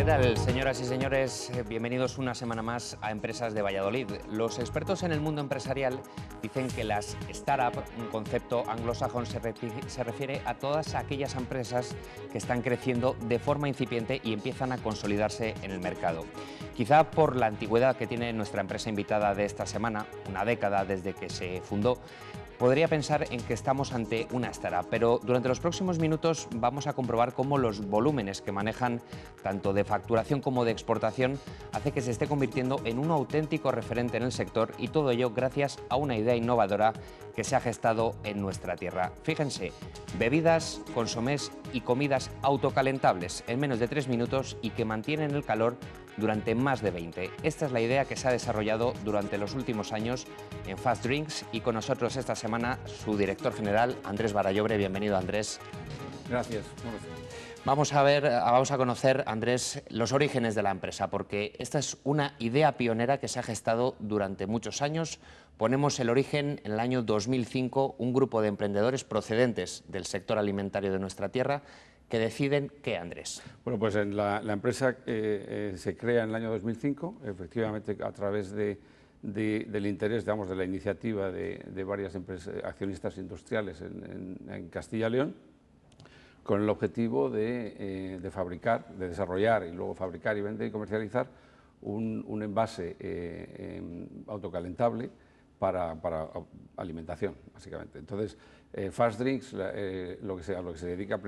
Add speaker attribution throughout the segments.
Speaker 1: ¿Qué tal, señoras y señores? Bienvenidos una semana más a Empresas de Valladolid. Los expertos en el mundo empresarial dicen que las startup, un concepto anglosajón, se refiere a todas aquellas empresas que están creciendo de forma incipiente y empiezan a consolidarse en el mercado. Quizá por la antigüedad que tiene nuestra empresa invitada de esta semana, una década desde que se fundó, podría pensar en que estamos ante una startup, pero durante los próximos minutos vamos a comprobar cómo los volúmenes que manejan, tanto de facturación como de exportación, hace que se esté convirtiendo en un auténtico referente en el sector, y todo ello gracias a una idea innovadora que se ha gestado en nuestra tierra. Fíjense, bebidas, consomés y comidas autocalentables en menos de 3 minutos y que mantienen el calor durante más de 20. Esta es la idea que se ha desarrollado durante los últimos años en Fast Drinks, y con nosotros esta semana su director general, Andrés Barallobre. Bienvenido, Andrés.
Speaker 2: Gracias.
Speaker 1: Vamos a conocer, Andrés, los orígenes de la empresa, porque esta es una idea pionera que se ha gestado durante muchos años. Ponemos el origen en el año 2005, un grupo de emprendedores procedentes del sector alimentario de nuestra tierra que deciden ¿qué, Andrés?
Speaker 2: Bueno, pues la empresa se crea en el año 2005, efectivamente a través del interés, digamos, de la iniciativa de varias empresas, accionistas industriales en Castilla y León, con el objetivo de fabricar, de desarrollar y luego fabricar y vender y comercializar un envase autocalentable para alimentación, básicamente. Entonces, Fast Drinks a lo que se dedica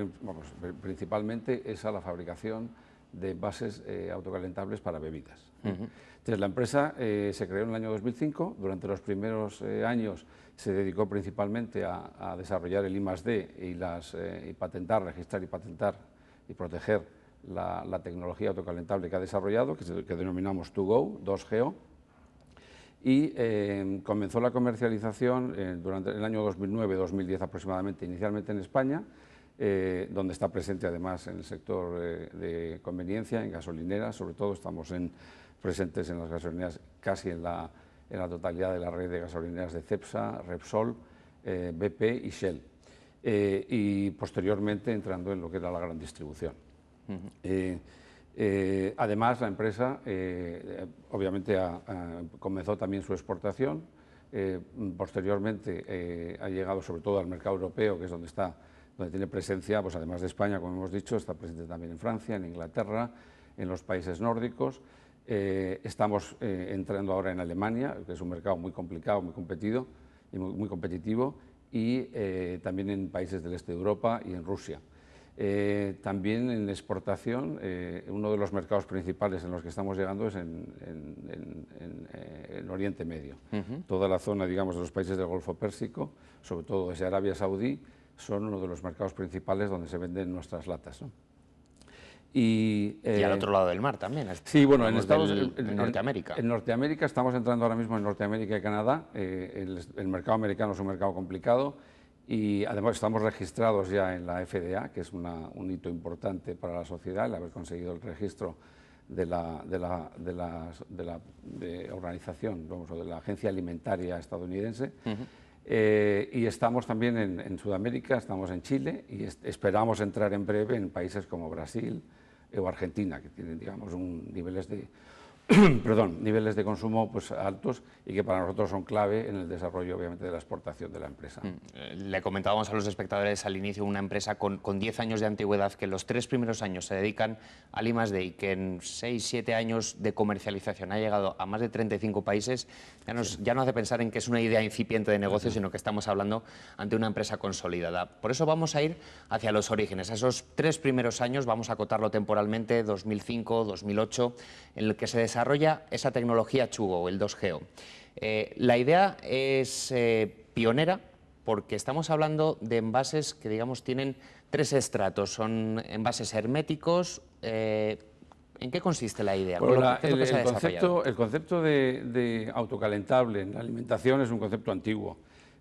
Speaker 2: principalmente es a la fabricación de envases autocalentables para bebidas. Entonces, la empresa se creó en el año 2005. Durante los primeros años se dedicó principalmente a desarrollar el I+D y patentar, registrar y patentar y proteger la tecnología autocalentable que ha desarrollado, que denominamos 2Go, 2GO. Y comenzó la comercialización durante el año 2009-2010 aproximadamente, inicialmente en España, donde está presente además en el sector de conveniencia, en gasolineras. Sobre todo estamos presentes en las gasolineras casi en la totalidad de la red de gasolineras de Cepsa, Repsol, BP y Shell, y posteriormente entrando en lo que era la gran distribución. Además, la empresa obviamente comenzó también su exportación. Posteriormente ha llegado sobre todo al mercado europeo, que es donde tiene presencia, pues además de España, como hemos dicho, está presente también en Francia, en Inglaterra, en los países nórdicos. Estamos entrando ahora en Alemania, que es un mercado muy complicado, muy competido y muy competitivo, y también en países del este de Europa y en Rusia. También en exportación, uno de los mercados principales en los que estamos llegando es en Oriente Medio. Toda la zona, digamos, de los países del Golfo Pérsico, sobre todo desde Arabia Saudí, son uno de los mercados principales donde se venden nuestras latas, ¿no?
Speaker 1: Y al otro lado del mar también.
Speaker 2: Sí, bueno, en
Speaker 1: Norteamérica.
Speaker 2: En Norteamérica estamos entrando ahora mismo en Norteamérica y Canadá. El mercado americano es un mercado complicado. Y además estamos registrados ya en la FDA, que es un hito importante para la sociedad, el haber conseguido el registro de la organización, vamos, o de la Agencia Alimentaria Estadounidense. Y estamos también en Sudamérica, estamos en Chile y esperamos entrar en breve en países como Brasil o Argentina, que tienen, digamos, niveles de consumo pues altos y que para nosotros son clave en el desarrollo, obviamente, de la exportación de la empresa.
Speaker 1: Le comentábamos a los espectadores al inicio, una empresa con 10 años de antigüedad, que en los 3 primeros años se dedican al I+D y que en 6-7 años de comercialización ha llegado a más de 35 países. Ya no hace pensar en que es una idea incipiente de negocio, sino que estamos hablando ante una empresa consolidada. Por eso vamos a ir hacia los orígenes. A esos 3 primeros años, vamos a acotarlo temporalmente, 2005, 2008, en el que se desarrolla esa tecnología 2Go, el 2GO. La idea es pionera porque estamos hablando de envases que, digamos, tienen 3 estratos. Son envases herméticos. ¿En qué consiste la idea?
Speaker 2: Bueno, el concepto de autocalentable en la alimentación es un concepto antiguo.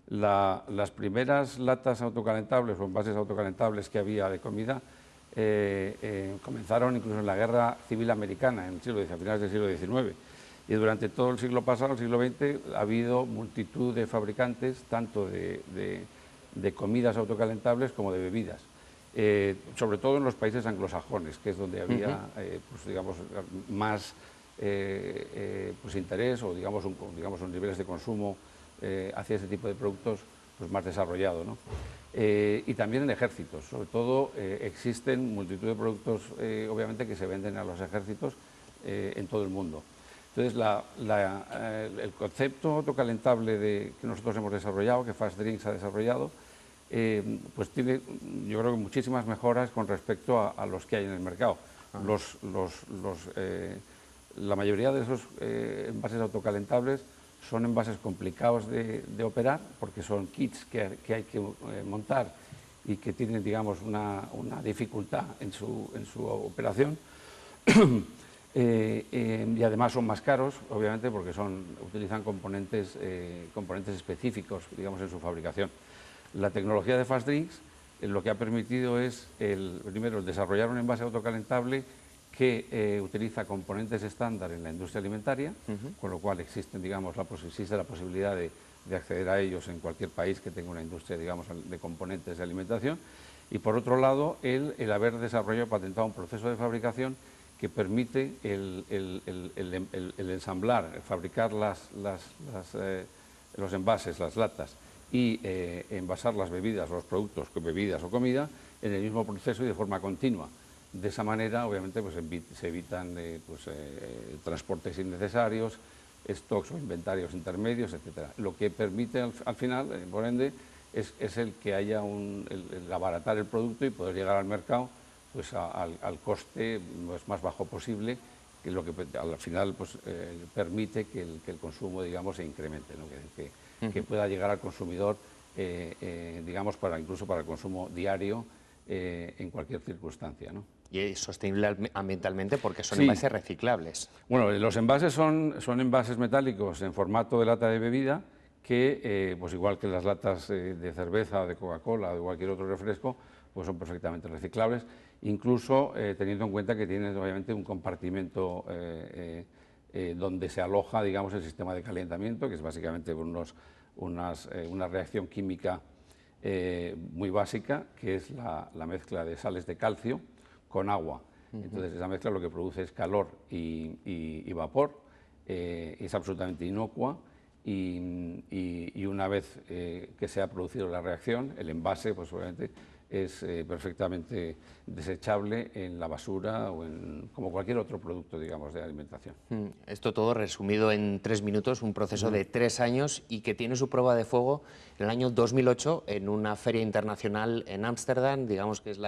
Speaker 2: Las primeras latas autocalentables o envases autocalentables que había de comida comenzaron incluso en la Guerra Civil Americana, a finales del siglo XIX. Y durante todo el siglo pasado, el siglo XX, ha habido multitud de fabricantes, tanto de comidas autocalentables como de bebidas. sobre todo en los países anglosajones, que es donde había pues, digamos, más pues interés o digamos, unos niveles de consumo hacia ese tipo de productos pues, más desarrollado, ¿no? Y también en ejércitos, sobre todo existen multitud de productos obviamente que se venden a los ejércitos en todo el mundo. Entonces el concepto autocalentable que nosotros hemos desarrollado, que Fast Drinks ha desarrollado, pues tiene yo creo que muchísimas mejoras con respecto a los que hay en el mercado. La mayoría de esos envases autocalentables son envases complicados de operar porque son kits que hay que montar y que tienen, digamos, una dificultad en su operación. Y además son más caros, obviamente, porque utilizan componentes específicos, digamos, en su fabricación. La tecnología de Fast Drinks lo que ha permitido es, primero, desarrollar un envase autocalentable que utiliza componentes estándar en la industria alimentaria, con lo cual existe la posibilidad de acceder a ellos en cualquier país que tenga una industria, digamos, de componentes de alimentación. Y por otro lado, el haber desarrollado, patentado un proceso de fabricación que permite el ensamblar, fabricar los envases, las latas, y envasar las bebidas, los productos, bebidas o comida, en el mismo proceso y de forma continua. De esa manera, obviamente, pues, se evitan transportes innecesarios, stocks o inventarios intermedios, etc. Lo que permite, al final, por ende, es el que haya el abaratar el producto y poder llegar al mercado pues, al coste pues, más bajo posible, que es lo que al final pues, permite que el consumo, digamos, se incremente, ¿no? que pueda llegar al consumidor, digamos, incluso para el consumo diario en cualquier circunstancia, ¿no?
Speaker 1: Y es sostenible ambientalmente porque son envases reciclables.
Speaker 2: Bueno, los envases son envases metálicos en formato de lata de bebida que, pues igual que las latas de cerveza o de Coca-Cola o de cualquier otro refresco, pues son perfectamente reciclables, incluso teniendo en cuenta que tienen obviamente un compartimento donde se aloja, digamos, el sistema de calentamiento, que es básicamente una reacción química muy básica, que es la mezcla de sales de calcio con agua. Entonces esa mezcla lo que produce es calor y vapor, es absolutamente inocua y una vez que se ha producido la reacción, el envase pues obviamente es perfectamente desechable en la basura o como cualquier otro producto, digamos, de alimentación.
Speaker 1: Esto todo resumido en 3 minutos, un proceso de 3 años y que tiene su prueba de fuego en el año 2008 en una feria internacional en Ámsterdam, digamos que es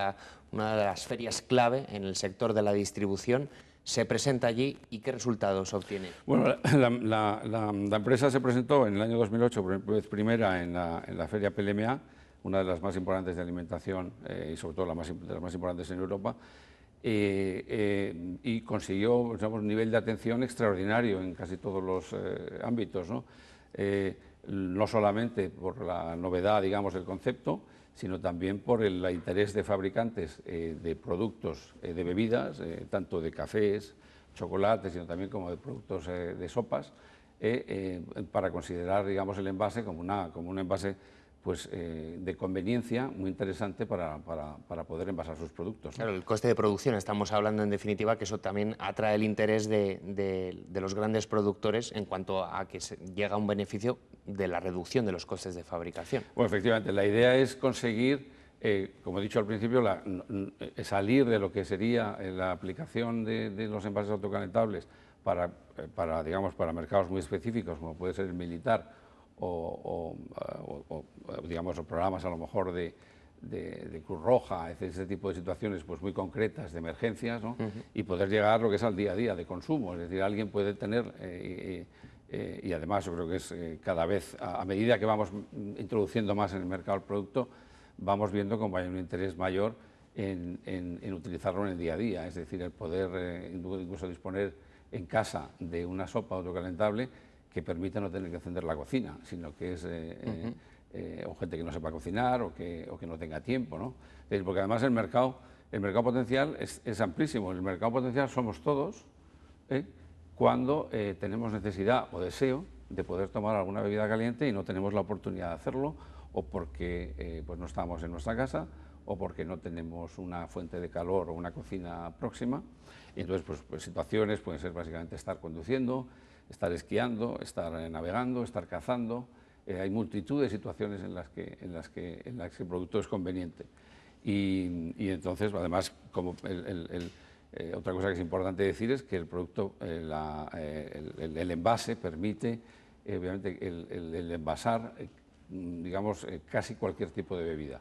Speaker 1: una de las ferias clave en el sector de la distribución. Se presenta allí y ¿qué resultados obtiene?
Speaker 2: Bueno, la empresa se presentó en el año 2008 por vez primera en la feria PLMA, una de las más importantes de alimentación y sobre todo de las más importantes en Europa, y consiguió, digamos, un nivel de atención extraordinario en casi todos los ámbitos, ¿no? No solamente por la novedad, digamos, del concepto, sino también por el interés de fabricantes de productos de bebidas, tanto de cafés, chocolates, sino también como de productos de sopas, para considerar, digamos, el envase como un envase pues, de conveniencia muy interesante para poder envasar sus productos, ¿no?
Speaker 1: Claro, el coste de producción, estamos hablando en definitiva que eso también atrae el interés de los grandes productores en cuanto a que llega un beneficio de la reducción de los costes de fabricación.
Speaker 2: Bueno, efectivamente, la idea es conseguir, como he dicho al principio, salir de lo que sería la aplicación de los envases autocalentables digamos, para mercados muy específicos, como puede ser el militar, digamos, programas a lo mejor de Cruz Roja, ese tipo de situaciones pues muy concretas de emergencias, ¿no? Y poder llegar a lo que es al día a día de consumo, es decir, alguien puede tener, y además yo creo que es cada vez, a medida que vamos introduciendo más en el mercado el producto, vamos viendo cómo hay un interés mayor en utilizarlo en el día a día, es decir, el poder incluso disponer en casa de una sopa autocalentable que permite no tener que encender la cocina, sino que es o gente que no sepa cocinar o que no tenga tiempo, ¿no? Porque además el mercado potencial es amplísimo. El mercado potencial somos todos cuando tenemos necesidad o deseo de poder tomar alguna bebida caliente y no tenemos la oportunidad de hacerlo, o porque pues no estamos en nuestra casa, o porque no tenemos una fuente de calor o una cocina próxima. Y entonces, pues situaciones pueden ser básicamente estar conduciendo, estar esquiando, estar navegando, estar cazando. Hay multitud de situaciones en las que el producto es conveniente. Y entonces, además, como otra cosa que es importante decir es que el producto, el envase permite, obviamente, el envasar, digamos, casi cualquier tipo de bebida.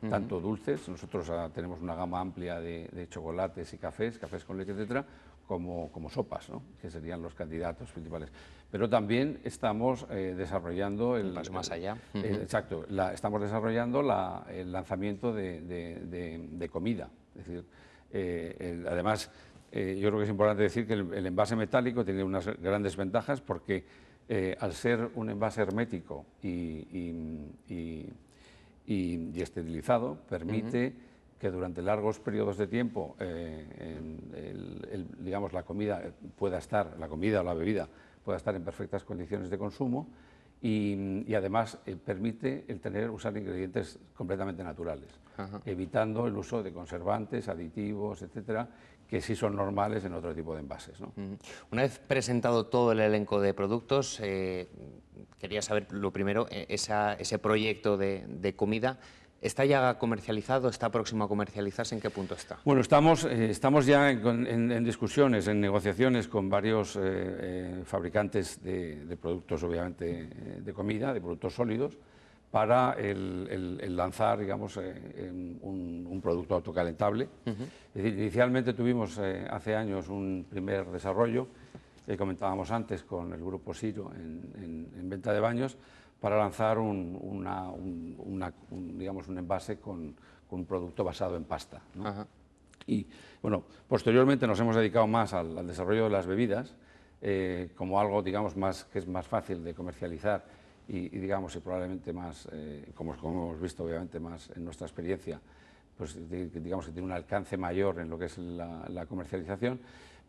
Speaker 2: Tanto dulces, nosotros tenemos una gama amplia de chocolates y cafés con leche, etcétera, como sopas, ¿no?, que serían los candidatos principales. Pero también estamos desarrollando
Speaker 1: un paso más allá.
Speaker 2: Exacto, estamos desarrollando el lanzamiento de comida. Es decir, además, yo creo que es importante decir que el envase metálico tiene unas grandes ventajas porque al ser un envase hermético y esterilizado, permite que durante largos periodos de tiempo, digamos, la comida o la bebida pueda estar en perfectas condiciones de consumo y además permite usar ingredientes completamente naturales, evitando el uso de conservantes, aditivos, etcétera, que sí son normales en otro tipo de envases, ¿no?
Speaker 1: Una vez presentado todo el elenco de productos, quería saber lo primero, ese proyecto de comida, ¿está ya comercializado? ¿Está próximo a comercializarse? ¿En qué punto está?
Speaker 2: Bueno, estamos ya en discusiones, en negociaciones con varios fabricantes de productos, obviamente, de comida, de productos sólidos, para el lanzar, digamos, un producto autocalentable. Es decir, inicialmente tuvimos hace años un primer desarrollo, que comentábamos antes con el grupo Siro en venta de baños, para lanzar digamos, un envase con un producto basado en pasta, ¿no? Y bueno, posteriormente nos hemos dedicado más al desarrollo de las bebidas, como algo, digamos, que es más fácil de comercializar y digamos, y probablemente más, como hemos visto obviamente más en nuestra experiencia, pues digamos que tiene un alcance mayor en lo que es la comercialización,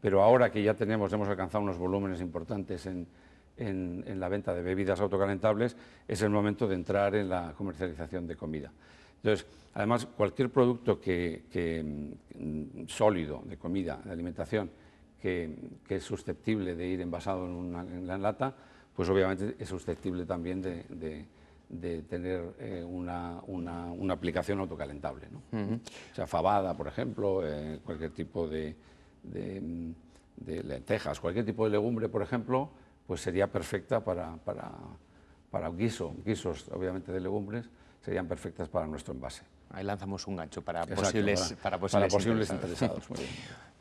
Speaker 2: pero ahora que ya hemos alcanzado unos volúmenes importantes en la venta de bebidas autocalentables, es el momento de entrar en la comercialización de comida. Entonces, además, cualquier producto sólido de comida, de alimentación, que es susceptible de ir envasado en la lata, pues obviamente es susceptible también de tener una aplicación autocalentable, ¿no? O sea, fabada, por ejemplo, cualquier tipo de lentejas, cualquier tipo de legumbre, por ejemplo, pues sería perfecta para guisos, obviamente, de legumbres, serían perfectas para nuestro envase.
Speaker 1: Ahí lanzamos un gancho para
Speaker 2: Exacto,
Speaker 1: posibles
Speaker 2: interesados. Muy bien.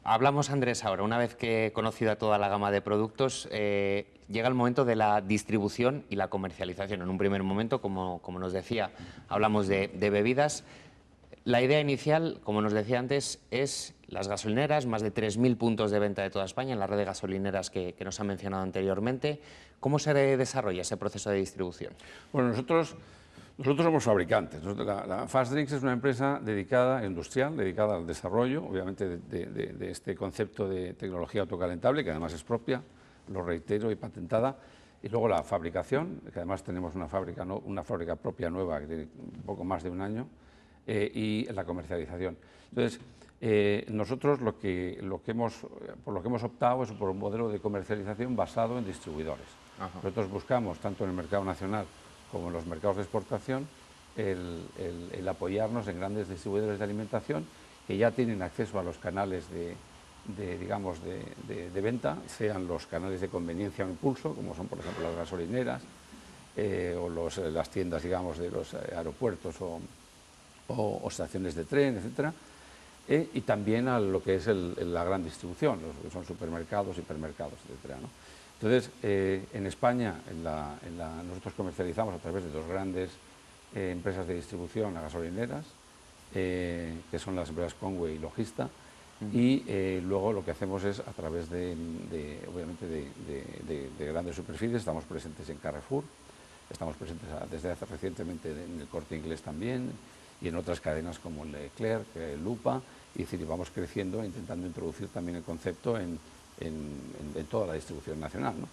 Speaker 1: Hablamos, Andrés, ahora, una vez que he conocido toda la gama de productos, llega el momento de la distribución y la comercialización. En un primer momento, como nos decía, hablamos de bebidas. La idea inicial, como nos decía antes, es las gasolineras, más de 3.000 puntos de venta de toda España en la red de gasolineras que nos ha mencionado anteriormente. ¿Cómo se desarrolla ese proceso de distribución?
Speaker 2: Bueno, nosotros somos fabricantes. La Fast Drinks es una empresa industrial, dedicada al desarrollo, obviamente, de este concepto de tecnología autocalentable, que además es propia, lo reitero, y patentada. Y luego la fabricación, que además tenemos una fábrica propia nueva, que tiene un poco más de un año, y la comercialización. Entonces, nosotros por lo que hemos optado es por un modelo de comercialización basado en distribuidores. Nosotros buscamos, tanto en el mercado nacional como en los mercados de exportación, el apoyarnos en grandes distribuidores de alimentación que ya tienen acceso a los canales de venta, sean los canales de conveniencia o impulso, como son, por ejemplo, las gasolineras o las tiendas, digamos, de los aeropuertos o estaciones de tren, etcétera, y también a lo que es la gran distribución, los que son supermercados, hipermercados, etcétera, ¿no? Entonces, en España, nosotros comercializamos a través de dos grandes empresas de distribución, las gasolineras, que son las empresas Conway y Logista, y luego lo que hacemos es, a través obviamente, de grandes superficies, estamos presentes en Carrefour, estamos presentes desde recientemente en el Corte Inglés también, y en otras cadenas como Leclerc, Lupa, y vamos creciendo, intentando introducir también el concepto en toda la distribución nacional, ¿no?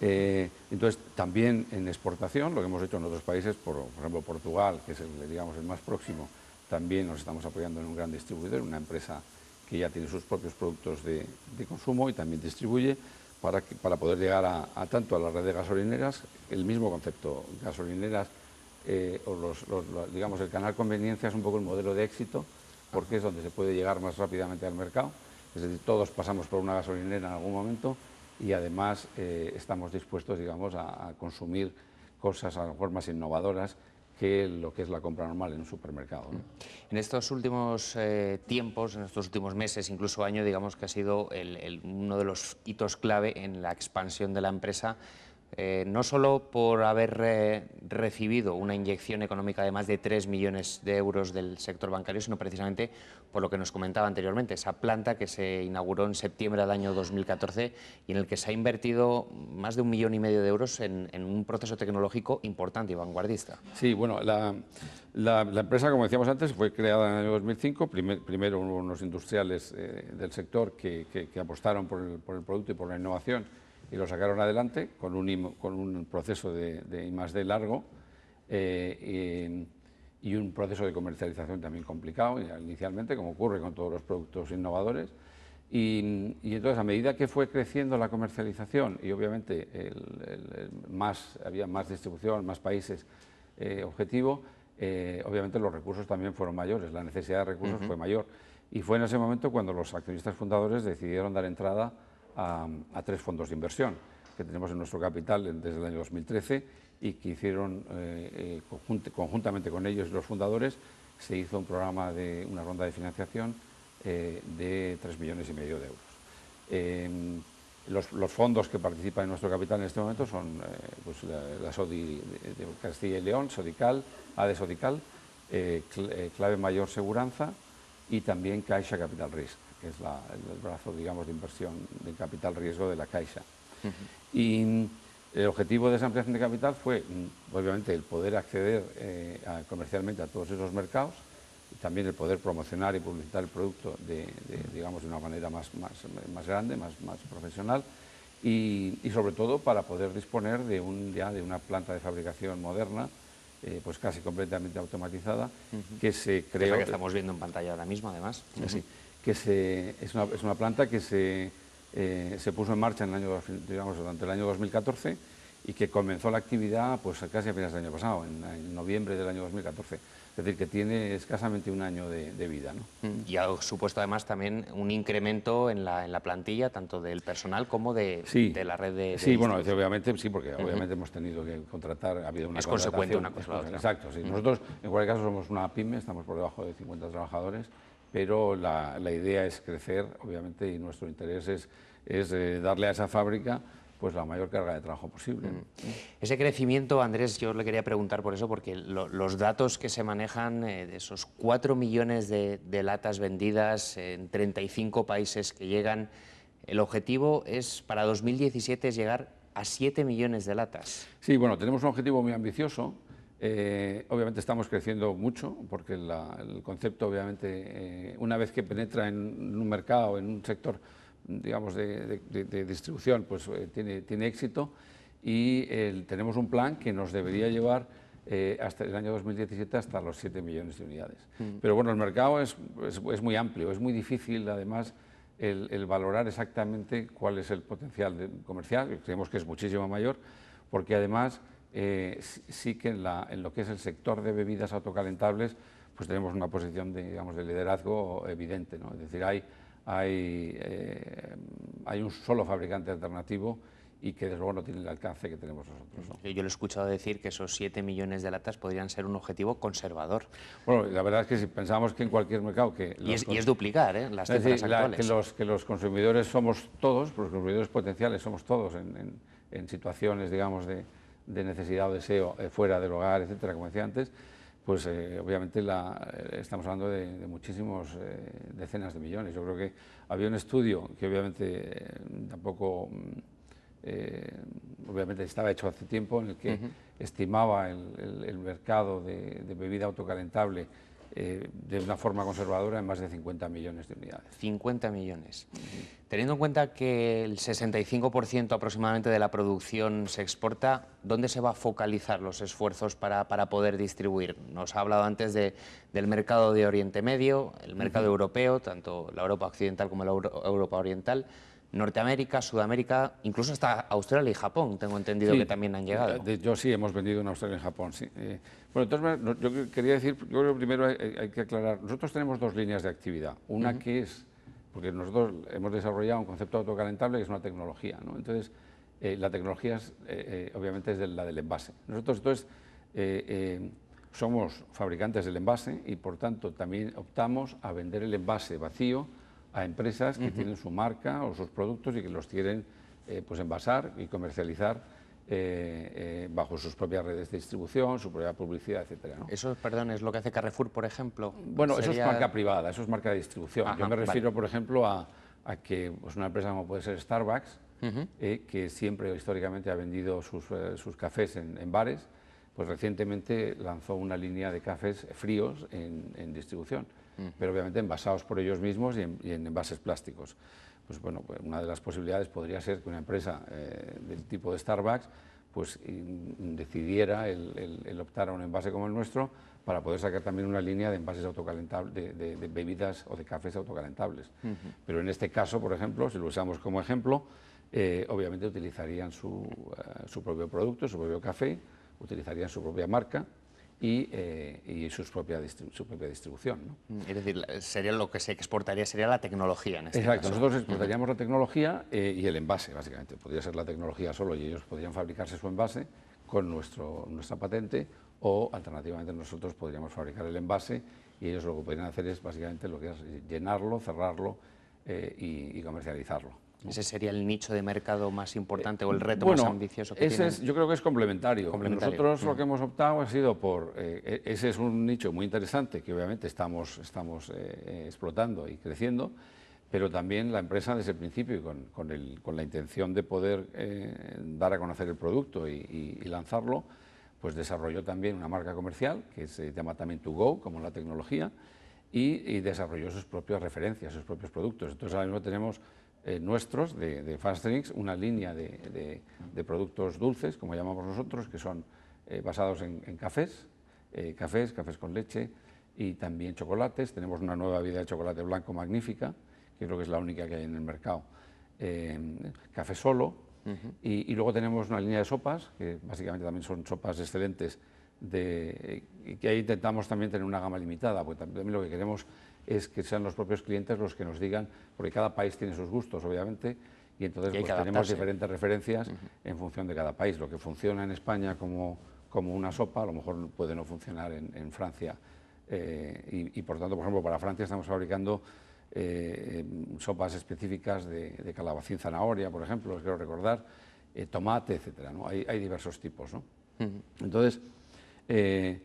Speaker 2: Entonces, también en exportación, lo que hemos hecho en otros países, por ejemplo Portugal, que es el más próximo, también nos estamos apoyando en un gran distribuidor, una empresa que ya tiene sus propios productos de consumo y también distribuye para poder llegar tanto a la red de gasolineras, el mismo concepto, gasolineras digamos el canal conveniencia es un poco el modelo de éxito porque es donde se puede llegar más rápidamente al mercado, es decir, todos pasamos por una gasolinera en algún momento y además estamos dispuestos, digamos, a consumir cosas a lo mejor más innovadoras que lo que es la compra normal en un supermercado, ¿no?
Speaker 1: En estos últimos tiempos, en estos últimos meses, incluso año, digamos que ha sido uno de los hitos clave en la expansión de la empresa, no solo por haber recibido una inyección económica de más de 3 millones de euros del sector bancario, sino precisamente por lo que nos comentaba anteriormente, esa planta que se inauguró en septiembre del año 2014 y en el que se ha invertido más de 1,5 millones de euros en un proceso tecnológico importante y vanguardista.
Speaker 2: Sí, bueno, la empresa, como decíamos antes, fue creada en el año 2005, primero unos industriales del sector que apostaron por el producto y por la innovación y lo sacaron adelante con un proceso de I+D largo y un proceso de comercialización también complicado inicialmente, como ocurre con todos los productos innovadores. Y entonces, a medida que fue creciendo la comercialización y obviamente había más distribución, más países objetivo, obviamente los recursos también fueron mayores, la necesidad de recursos fue mayor. Y fue en ese momento cuando los accionistas fundadores decidieron dar entrada a 3 fondos de inversión que tenemos en nuestro capital desde el año 2013 y que hicieron conjuntamente con ellos y los fundadores, se hizo un programa una ronda de financiación de 3,5 millones de euros. Los fondos que participan en nuestro capital en este momento son pues la SODI de Castilla y León, Sodical, ADE Sodical, Clave Mayor Seguranza y también Caixa Capital Risk, que es el brazo, digamos, de inversión de capital riesgo de la Caixa. Y el objetivo de esa ampliación de capital fue, obviamente, el poder acceder comercialmente a todos esos mercados y también el poder promocionar y publicitar el producto digamos, de una manera más grande, más profesional y sobre todo para poder disponer de una planta de fabricación moderna, pues casi completamente automatizada, que se creó...
Speaker 1: Es la que estamos viendo en pantalla ahora mismo, además.
Speaker 2: Sí, es una planta que se puso en marcha durante el año 2014 y que comenzó la actividad pues casi a finales del año pasado, en noviembre del año 2014. Es decir, que tiene escasamente un año de vida, ¿no?
Speaker 1: Y ha supuesto además también un incremento en la plantilla, tanto del personal como de la red de
Speaker 2: Sí, bueno, obviamente sí, porque obviamente hemos tenido que contratar, ha habido una
Speaker 1: Es consecuente una cosa a la otra.
Speaker 2: Exacto, sí. Nosotros, en cualquier caso, somos una pyme, estamos por debajo de 50 trabajadores, pero la idea es crecer, obviamente, y nuestro interés es darle a esa fábrica pues la mayor carga de trabajo posible.
Speaker 1: Ese crecimiento, Andrés, yo le quería preguntar por eso, porque los datos que se manejan de esos 4 millones de latas vendidas en 35 países que llegan, el objetivo es para 2017 es llegar a 7 millones de latas.
Speaker 2: Sí, bueno, tenemos un objetivo muy ambicioso. Obviamente estamos creciendo mucho porque el concepto, obviamente, una vez que penetra en un mercado, en un sector, digamos, de distribución, pues tiene éxito y tenemos un plan que nos debería llevar hasta el año 2017 hasta los 7 millones de unidades. Pero bueno, el mercado es muy amplio, es muy difícil además el valorar exactamente cuál es el potencial comercial, creemos que es muchísimo mayor, porque además sí que en lo que es el sector de bebidas autocalentables pues tenemos una posición digamos, de liderazgo evidente, ¿no? Es decir, hay un solo fabricante alternativo y que desde luego no tiene el alcance que tenemos nosotros, ¿no?
Speaker 1: Yo le he escuchado decir que esos 7 millones de latas podrían ser un objetivo conservador.
Speaker 2: Bueno, la verdad es que si pensamos que en cualquier mercado...
Speaker 1: Y es duplicar las cifras actuales.
Speaker 2: Que los consumidores somos todos, los consumidores potenciales somos todos en situaciones, digamos, de necesidad o deseo fuera del hogar, etcétera, como decía antes, pues obviamente estamos hablando de muchísimos decenas de millones. Yo creo que había un estudio que obviamente tampoco, obviamente estaba hecho hace tiempo, en el que estimaba el mercado de bebida autocalentable de una forma conservadora en más de 50 millones de unidades.
Speaker 1: 50 millones. Teniendo en cuenta que el 65% aproximadamente de la producción se exporta, ¿dónde se va a focalizar los esfuerzos para poder distribuir? Nos ha hablado antes del mercado de Oriente Medio, el mercado europeo, tanto la Europa occidental como la Europa oriental, Norteamérica, Sudamérica, incluso hasta Australia y Japón, tengo entendido que también han llegado.
Speaker 2: Yo sí, hemos vendido en Australia y en Japón, sí. Bueno, entonces yo quería decir, yo creo que primero hay que aclarar, nosotros tenemos dos líneas de actividad. Una que es, porque nosotros hemos desarrollado un concepto autocalentable que es una tecnología, ¿no? Entonces, la tecnología es, obviamente es la del envase. Nosotros entonces somos fabricantes del envase y por tanto también optamos a vender el envase vacío a empresas que tienen su marca o sus productos y que los quieren pues envasar y comercializar bajo sus propias redes de distribución, su propia publicidad, etcétera, ¿no?
Speaker 1: Eso, perdón, es lo que hace Carrefour, por ejemplo.
Speaker 2: Bueno, eso es marca privada, eso es marca de distribución.
Speaker 1: Ajá,
Speaker 2: yo me refiero, por ejemplo, a que pues una empresa como puede ser Starbucks, que siempre históricamente ha vendido sus cafés en bares, pues recientemente lanzó una línea de cafés fríos en distribución, pero obviamente envasados por ellos mismos y en envases plásticos. Pues bueno, pues una de las posibilidades podría ser que una empresa del tipo de Starbucks pues decidiera el optar a un envase como el nuestro para poder sacar también una línea de envases autocalentables, de bebidas o de cafés autocalentables. Pero en este caso, por ejemplo, si lo usamos como ejemplo, obviamente utilizarían su propio producto, su propio café, utilizarían su propia marca y su propia distribución, ¿no?
Speaker 1: Es decir, sería lo que se exportaría sería la tecnología en este
Speaker 2: Exacto,
Speaker 1: caso.
Speaker 2: nosotros exportaríamos la tecnología y el envase, básicamente. Podría ser la tecnología solo y ellos podrían fabricarse su envase con nuestra patente o, alternativamente, nosotros podríamos fabricar el envase y ellos lo que podrían hacer es, básicamente, lo que es llenarlo, cerrarlo y comercializarlo.
Speaker 1: ¿Ese sería el nicho de mercado más importante o el reto más ambicioso que tienen?
Speaker 2: Yo creo que es complementario. Nosotros lo que hemos optado ha sido por... ese es un nicho muy interesante que obviamente estamos explotando y creciendo, pero también la empresa desde el principio y con la intención de poder dar a conocer el producto y lanzarlo, pues desarrolló también una marca comercial que se llama también To Go, como la tecnología, y desarrolló sus propias referencias, sus propios productos. Entonces ahora mismo tenemos nuestros, de Fast Drinks, una línea de productos dulces, como llamamos nosotros, que son basados en cafés, cafés con leche y también chocolates. Tenemos una nueva bebida de chocolate blanco magnífica, que creo que es la única que hay en el mercado, café solo, y luego tenemos una línea de sopas, que básicamente también son sopas excelentes, y que ahí intentamos también tener una gama limitada, porque también lo que queremos es que sean los propios clientes los que nos digan, porque cada país tiene sus gustos, obviamente, y entonces pues, tenemos diferentes referencias en función de cada país. Lo que funciona en España como una sopa, a lo mejor puede no funcionar en Francia. Y por tanto, por ejemplo, para Francia estamos fabricando sopas específicas de calabacín zanahoria, por ejemplo, os quiero recordar, tomate, etcétera, ¿no? Hay diversos tipos, ¿no? Entonces,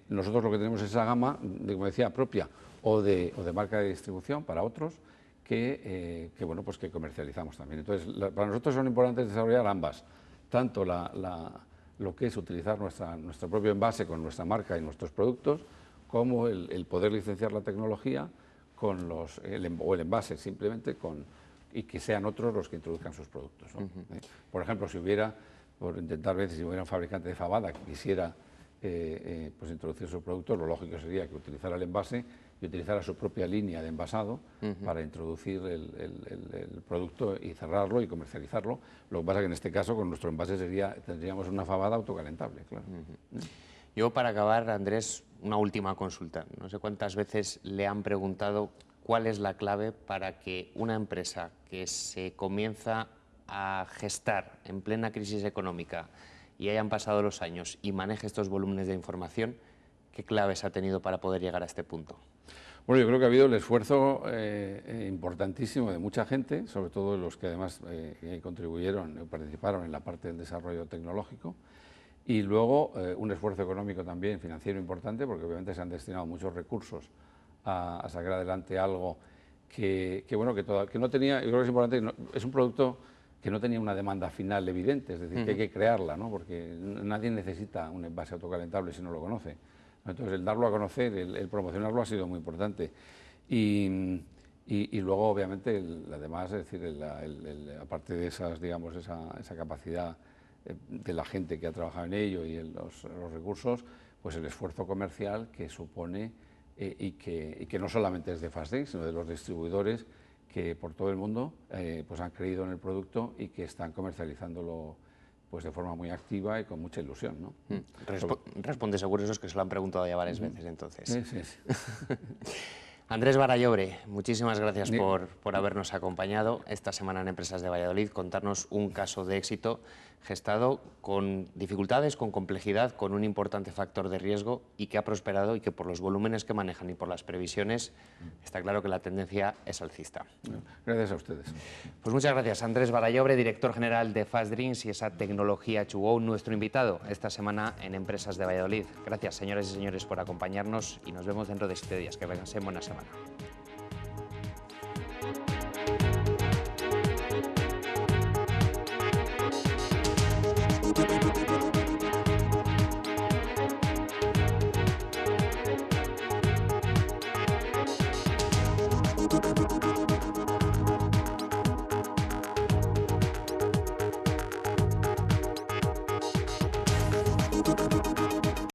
Speaker 2: nosotros lo que tenemos es esa gama, como decía, propia o de marca de distribución para otros que pues que comercializamos también. Entonces, para nosotros son importantes desarrollar ambas, tanto lo que es utilizar nuestro propio envase con nuestra marca y nuestros productos, como el poder licenciar la tecnología con o el envase simplemente y que sean otros los que introduzcan sus productos, ¿no? Por ejemplo, si hubiera un fabricante de fabada que quisiera pues introducir su producto, lo lógico sería que utilizara el envase y utilizara su propia línea de envasado para introducir el producto y cerrarlo y comercializarlo. Lo que pasa es que en este caso con nuestro envase tendríamos una fabada autocalentable, claro.
Speaker 1: Yo, para acabar, Andrés, una última consulta. No sé cuántas veces le han preguntado cuál es la clave para que una empresa que se comienza a gestar en plena crisis económica y hayan pasado los años y maneje estos volúmenes de información, ¿qué claves ha tenido para poder llegar a este punto?
Speaker 2: Bueno, yo creo que ha habido el esfuerzo importantísimo de mucha gente, sobre todo los que además contribuyeron o participaron en la parte del desarrollo tecnológico, y luego un esfuerzo económico también, financiero importante, porque obviamente se han destinado muchos recursos a sacar adelante algo que no tenía, yo creo que es importante, es un producto que no tenía una demanda final evidente, es decir, que hay que crearla, ¿no? Porque nadie necesita un envase autocalentable si no lo conoce. Entonces, el darlo a conocer, el promocionarlo ha sido muy importante. Y luego, obviamente, además, es decir, aparte de esas, digamos, esa capacidad de la gente que ha trabajado en ello y los recursos, pues el esfuerzo comercial que supone y que no solamente es de FastDrinks, sino de los distribuidores que por todo el mundo pues han creído en el producto y que están comercializándolo pues de forma muy activa y con mucha ilusión, ¿no?
Speaker 1: Responde seguro esos que se lo han preguntado ya varias veces, entonces.
Speaker 2: Sí.
Speaker 1: Andrés Barallobre, muchísimas gracias por habernos acompañado esta semana en Empresas de Valladolid, contarnos un caso de éxito gestado con dificultades, con complejidad, con un importante factor de riesgo y que ha prosperado y que por los volúmenes que manejan y por las previsiones está claro que la tendencia es alcista.
Speaker 2: Gracias a ustedes.
Speaker 1: Pues muchas gracias, Andrés Barallobre, director general de FastDrinks y esa tecnología To-Go, nuestro invitado esta semana en Empresas de Valladolid. Gracias, señoras y señores, por acompañarnos y nos vemos dentro de 7 días. Que pasen buena semana.